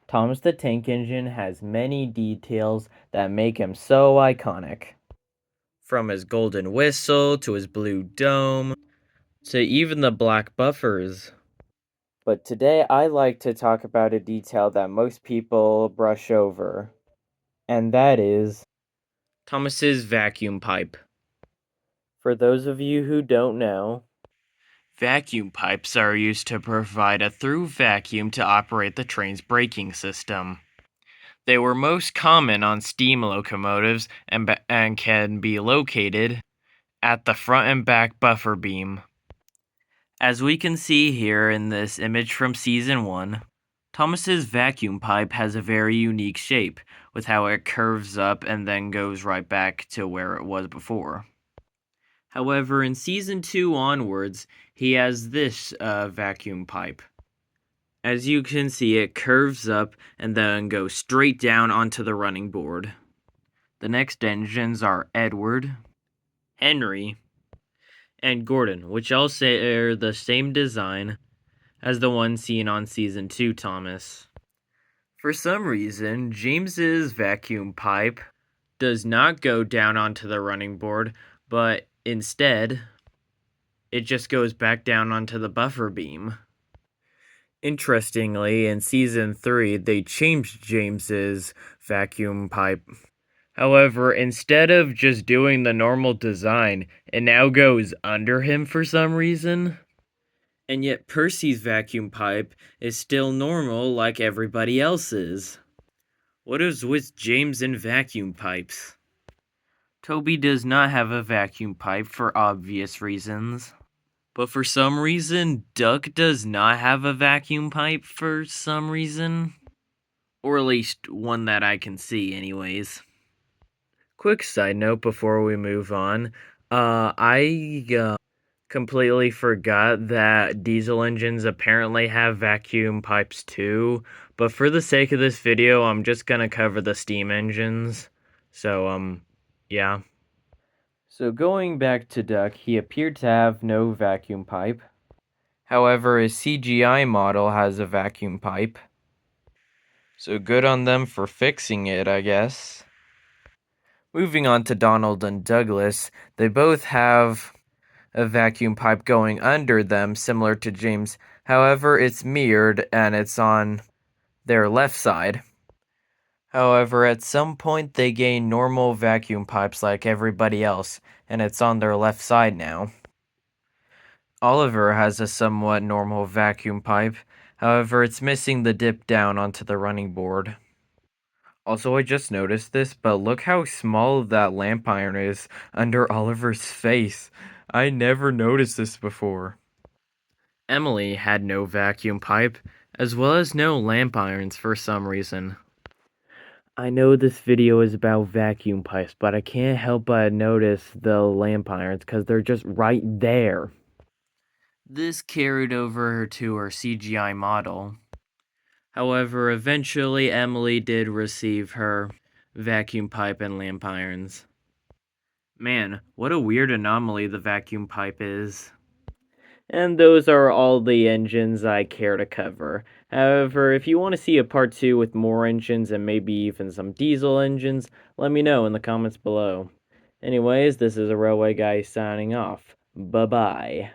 Thomas the Tank Engine has many details that make him so iconic. From his golden whistle to his blue dome to even the black buffers. But today I like to talk about a detail that most people brush over, and that is Thomas's vacuum pipe. For those of you who don't know, vacuum pipes are used to provide a through vacuum to operate the train's braking system. They were most common on steam locomotives and can be located at the front and back buffer beam. As we can see here in this image from Season 1, Thomas's vacuum pipe has a very unique shape, with how it curves up and then goes right back to where it was before. However, in Season 2 onwards, he has this vacuum pipe. As you can see, it curves up and then goes straight down onto the running board. The next engines are Edward, Henry, and Gordon, which all share the same design as the one seen on Season 2 Thomas. For some reason, James's vacuum pipe does not go down onto the running board, but instead, it just goes back down onto the buffer beam. Interestingly, in Season 3, they changed James's vacuum pipe. However, instead of just doing the normal design, it now goes under him for some reason. And yet Percy's vacuum pipe is still normal like everybody else's. What is with James and vacuum pipes? Toby does not have a vacuum pipe for obvious reasons. But for some reason, Duck does not have a vacuum pipe for some reason. Or at least one that I can see anyways. Quick side note before we move on. I completely forgot that diesel engines apparently have vacuum pipes too. But for the sake of this video, I'm just gonna cover the steam engines. So, yeah. So going back to Duck, he appeared to have no vacuum pipe. However, his CGI model has a vacuum pipe. So good on them for fixing it, I guess. Moving on to Donald and Douglas, they both have a vacuum pipe going under them, similar to James. However, it's mirrored and it's on their left side. However, at some point they gain normal vacuum pipes like everybody else, and it's on their left side now. Oliver has a somewhat normal vacuum pipe, however it's missing the dip down onto the running board. Also, I just noticed this, but look how small that lamp iron is under Oliver's face. I never noticed this before. Emily had no vacuum pipe, as well as no lamp irons for some reason. I know this video is about vacuum pipes, but I can't help but notice the lamp irons because they're just right there. This carried over to her CGI model. However, eventually Emily did receive her vacuum pipe and lamp irons. Man, what a weird anomaly the vacuum pipe is. And those are all the engines I care to cover. However, if you want to see a part 2 with more engines and maybe even some diesel engines, let me know in the comments below. Anyways, this is a Railway Guy signing off. Bye-bye.